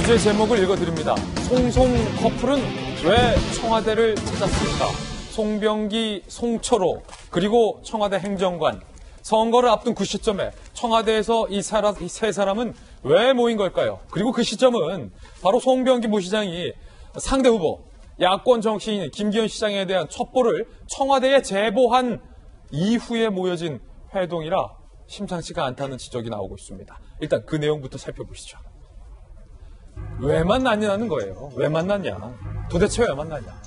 주제 제목을 읽어드립니다. 송송 커플은 왜 청와대를 찾았을까? 송병기, 송철호, 그리고 청와대 행정관. 선거를 앞둔 그 시점에 청와대에서 이 세 사람은 왜 모인 걸까요? 그리고 그 시점은 바로 송병기 부시장이 상대 후보, 야권 정치인 김기현 시장에 대한 첩보를 청와대에 제보한 이후에 모여진 회동이라 심상치가 않다는 지적이 나오고 있습니다. 일단 그 내용부터 살펴보시죠. 왜 만났냐는 거예요. 왜 만났냐? 도대체 왜 만났냐?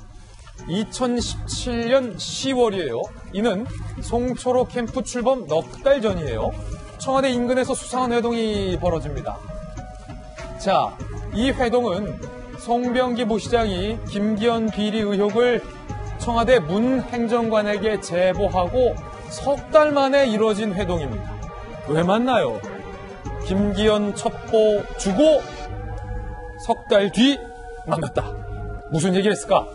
2017년 10월이에요. 이는 송철호 캠프 출범 넉 달 전이에요. 청와대 인근에서 수상한 회동이 벌어집니다. 자, 이 회동은 송병기 부시장이 김기현 비리 의혹을 청와대 문 행정관에게 제보하고 석 달 만에 이루어진 회동입니다. 왜 만나요? 김기현 첩보 주고 석 달 뒤 만났다. 무슨 얘기를 했을까?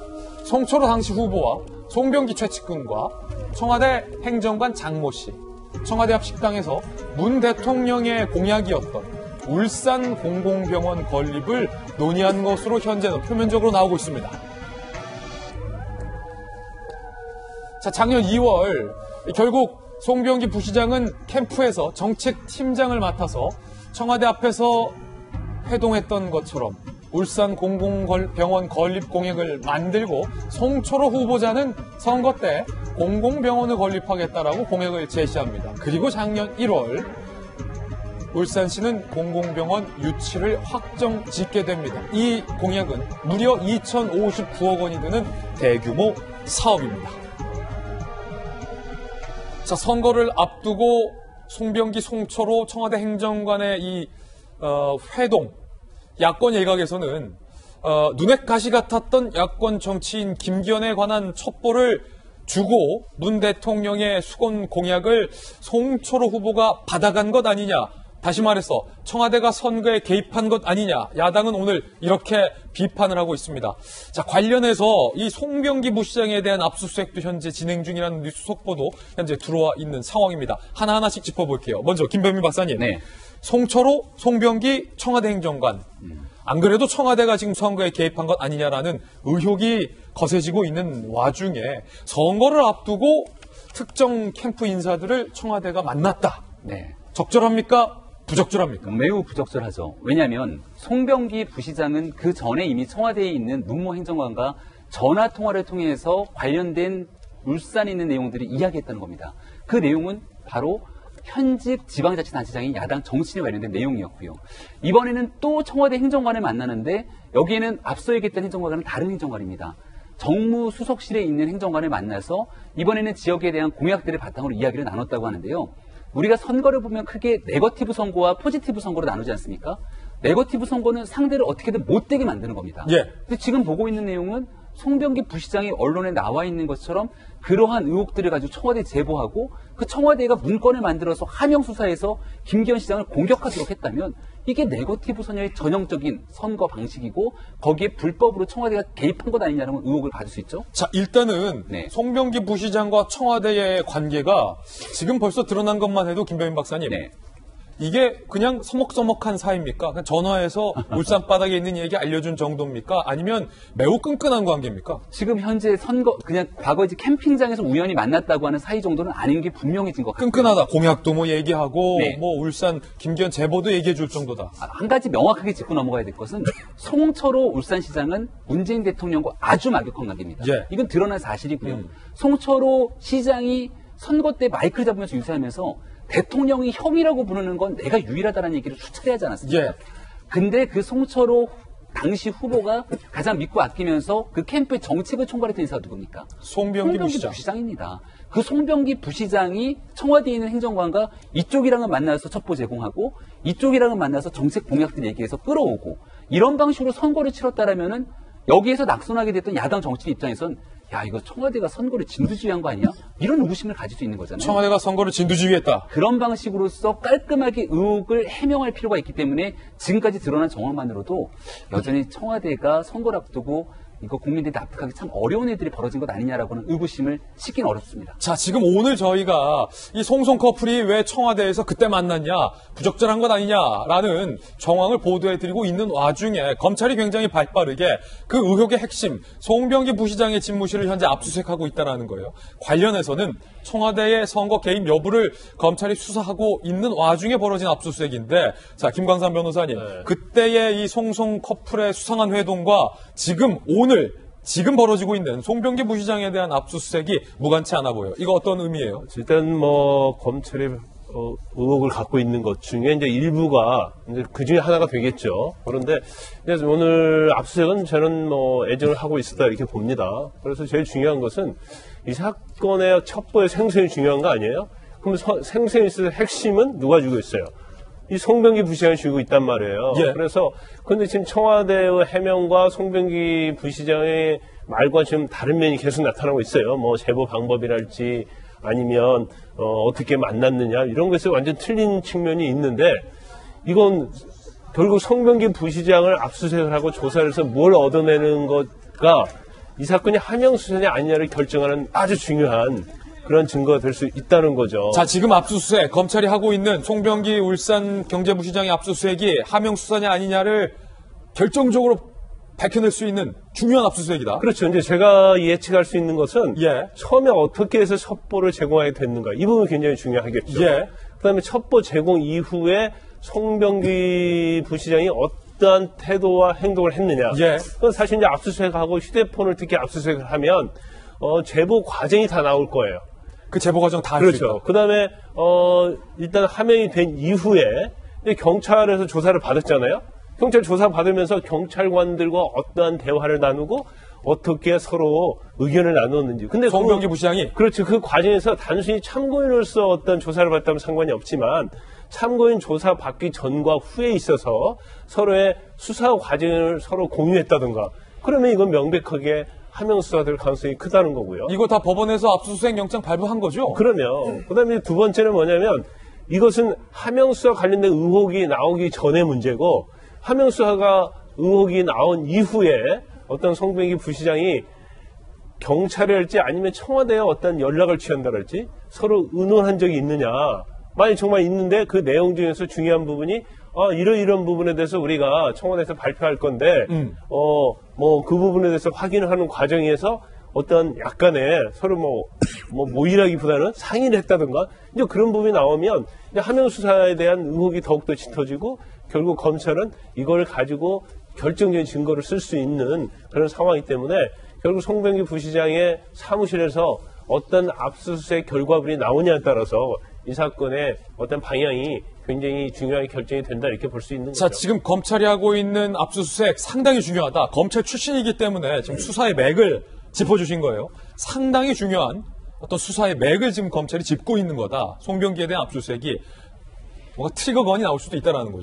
송철호 당시 후보와 송병기 최측근과 청와대 행정관 장모 씨, 청와대 앞 식당에서 문 대통령의 공약이었던 울산 공공병원 건립을 논의한 것으로 현재는 표면적으로 나오고 있습니다. 자, 작년 2월 결국 송병기 부시장은 캠프에서 정책팀장을 맡아서 청와대 앞에서 회동했던 것처럼 울산 공공병원 건립 공약을 만들고 송철호 후보자는 선거 때 공공병원을 건립하겠다라고 공약을 제시합니다. 그리고 작년 1월 울산시는 공공병원 유치를 확정 짓게 됩니다. 이 공약은 무려 2,059억 원이 드는 대규모 사업입니다. 자, 선거를 앞두고 송병기, 송철호 청와대 행정관의 이 회동, 야권 일각에서는 눈에 가시 같았던 야권 정치인 김기현에 관한 첩보를 주고 문 대통령의 수건 공약을 송철호 후보가 받아간 것 아니냐, 다시 말해서 청와대가 선거에 개입한 것 아니냐, 야당은 오늘 이렇게 비판을 하고 있습니다. 자, 관련해서 이 송병기 부시장에 대한 압수수색도 현재 진행 중이라는 뉴스 속보도 현재 들어와 있는 상황입니다. 하나하나씩 짚어볼게요. 먼저 김병민 박사님. 네. 송철호, 송병기 청와대 행정관. 안 그래도 청와대가 지금 선거에 개입한 것 아니냐라는 의혹이 거세지고 있는 와중에 선거를 앞두고 특정 캠프 인사들을 청와대가 만났다. 네. 적절합니까? 부적절합니까? 매우 부적절하죠. 왜냐하면 송병기 부시장은 그 전에 이미 청와대에 있는 문무 행정관과 전화 통화를 통해서 관련된 울산에 있는 내용들을 이야기했다는 겁니다. 그 내용은 바로 현직 지방자치단체장인 야당 정치인에 관련된 내용이었고요. 이번에는 또 청와대 행정관을 만나는데 여기에는 앞서 얘기했던 행정관과는 다른 행정관입니다. 정무수석실에 있는 행정관을 만나서 이번에는 지역에 대한 공약들을 바탕으로 이야기를 나눴다고 하는데요. 우리가 선거를 보면 크게 네거티브 선거와 포지티브 선거로 나누지 않습니까? 네거티브 선거는 상대를 어떻게든 못되게 만드는 겁니다. 예. 근데 지금 보고 있는 내용은 송병기 부시장이 언론에 나와 있는 것처럼 그러한 의혹들을 가지고 청와대에 제보하고 그 청와대가 문건을 만들어서 하명 수사해서 김기현 시장을 공격하도록 했다면 이게 네거티브 선거의 전형적인 선거 방식이고 거기에 불법으로 청와대가 개입한 것 아니냐는 의혹을 받을 수 있죠. 자, 일단은 네. 송병기 부시장과 청와대의 관계가 지금 벌써 드러난 것만 해도 김병민 박사님. 네. 이게 그냥 서먹서먹한 사이입니까? 그냥 전화해서 울산 바닥에 있는 얘기 알려준 정도입니까? 아니면 매우 끈끈한 관계입니까? 지금 현재 선거, 그냥 과거 이제 캠핑장에서 우연히 만났다고 하는 사이 정도는 아닌 게 분명해진 것 같아요. 끈끈하다. 공약도 뭐 얘기하고, 네. 뭐 울산 김기현 제보도 얘기해 줄 정도다. 한 가지 명확하게 짚고 넘어가야 될 것은 송철호 울산시장은 문재인 대통령과 아주 막역한 관계입니다. 예. 이건 드러난 사실이고요. 송철호 시장이 선거 때 마이크를 잡으면서 유세하면서 대통령이 형이라고 부르는 건 내가 유일하다는 얘기를 수차례 하지 않았습니까? 예. 근데 그 송철호 당시 후보가 가장 믿고 아끼면서 그 캠프의 정책을 총괄했던 인사가 누굽니까? 송병기 부시장. 부시장입니다. 그 송병기 부시장이 청와대에 있는 행정관과 이쪽이랑은 만나서 첩보 제공하고 이쪽이랑은 만나서 정책 공약들 얘기해서 끌어오고 이런 방식으로 선거를 치렀다라면은 여기에서 낙선하게 됐던 야당 정치인 입장에선 야, 이거 청와대가 선거를 진두지휘한 거 아니야? 이런 의구심을 가질 수 있는 거잖아요. 청와대가 선거를 진두지휘했다. 그런 방식으로서 깔끔하게 의혹을 해명할 필요가 있기 때문에 지금까지 드러난 정황만으로도 여전히 청와대가 선거를 앞두고 이거 국민들이 납득하기 참 어려운 일들이 벌어진 것 아니냐라고는 의구심을 씻기는 어렵습니다. 자, 지금 오늘 저희가 이 송송 커플이 왜 청와대에서 그때 만났냐, 부적절한 것 아니냐라는 정황을 보도해드리고 있는 와중에 검찰이 굉장히 발빠르게 그 의혹의 핵심, 송병기 부시장의 집무실을 현재 압수수색하고 있다는 거예요. 관련해서는 청와대의 선거 개입 여부를 검찰이 수사하고 있는 와중에 벌어진 압수수색인데, 자, 김광삼 변호사님, 그때의 이 송송 커플의 수상한 회동과 지금 벌어지고 있는 송병기 부시장에 대한 압수수색이 무관치 않아 보여요. 이거 어떤 의미예요? 일단 검찰이 의혹을 갖고 있는 것 중에 이제 일부가 이제 그 중에 하나가 되겠죠. 그런데 이제 오늘 압수수색은 저는 애정을 하고 있었다 이렇게 봅니다. 그래서 제일 중요한 것은 이 사건의 첩보의 생생이 중요한 거 아니에요? 그럼 생생이 있을 핵심은 누가 쥐고 있어요? 이 송병기 부시장이 쥐고 있단 말이에요. 예. 그래서 근데 지금 청와대의 해명과 송병기 부시장의 말과 지금 다른 면이 계속 나타나고 있어요. 제보 방법이랄지 아니면 어떻게 만났느냐 이런 것에 완전 틀린 측면이 있는데, 이건 결국 송병기 부시장을 압수수색을 하고 조사를 해서 뭘 얻어내는 것과 이 사건이 하명수사냐 아니냐를 결정하는 아주 중요한 그런 증거가 될 수 있다는 거죠. 자, 지금 압수수색, 검찰이 하고 있는 송병기 울산 경제부시장의 압수수색이 하명수사냐 아니냐를 결정적으로 밝혀낼 수 있는 중요한 압수수색이다. 그렇죠. 이제 제가 예측할 수 있는 것은 예. 처음에 어떻게 해서 첩보를 제공하게 됐는가 이 부분이 굉장히 중요하겠죠. 예. 그다음에 첩보 제공 이후에 송병기 부시장이 어떠한 태도와 행동을 했느냐. 예. 그건 사실 이제 압수수색하고 휴대폰을 특히 압수수색을 하면 제보 과정이 다 나올 거예요. 그 제보 과정 다 알 수 있다. 그렇죠. 그다음에 일단 하명이 된 이후에 이제 경찰에서 조사를 받았잖아요. 경찰 조사 받으면서 경찰관들과 어떠한 대화를 나누고 어떻게 서로 의견을 나눴는지. 근데 송병기 부시장이 그렇죠. 그 과정에서 단순히 참고인으로서 어떤 조사를 받다면 상관이 없지만 참고인 조사 받기 전과 후에 있어서 서로의 수사 과정을 서로 공유했다든가, 그러면 이건 명백하게 하명수사가 될 가능성이 크다는 거고요. 이거 다 법원에서 압수수색 영장 발부한 거죠? 그러면 그다음에 두 번째는 뭐냐면, 이것은 하명수사 관련된 의혹이 나오기 전의 문제고, 하명수사가 의혹이 나온 이후에 어떤 송병기 부시장이 경찰에 할지 아니면 청와대에 어떤 연락을 취한다랄지 서로 의논한 적이 있느냐. 만약 정말 있는데 그 내용 중에서 중요한 부분이 이런 부분에 대해서 우리가 청와대에서 발표할 건데 그 부분에 대해서 확인을 하는 과정에서 어떤 약간의 서로 모의라기보다는 상의를 했다든가 이제 그런 부분이 나오면 이제 하명수사에 대한 의혹이 더욱더 짙어지고, 결국 검찰은 이걸 가지고 결정적인 증거를 쓸 수 있는 그런 상황이기 때문에 결국 송병기 부시장의 사무실에서 어떤 압수수색 결과물이 나오냐에 따라서 이 사건의 어떤 방향이 굉장히 중요하게 결정이 된다 이렇게 볼 수 있는 거죠. 자, 지금 검찰이 하고 있는 압수수색 상당히 중요하다. 검찰 출신이기 때문에 지금 수사의 맥을 짚어주신 거예요. 상당히 중요한 어떤 수사의 맥을 지금 검찰이 짚고 있는 거다. 송병기에 대한 압수수색이 뭔가 트리거건이 나올 수도 있다는 거죠.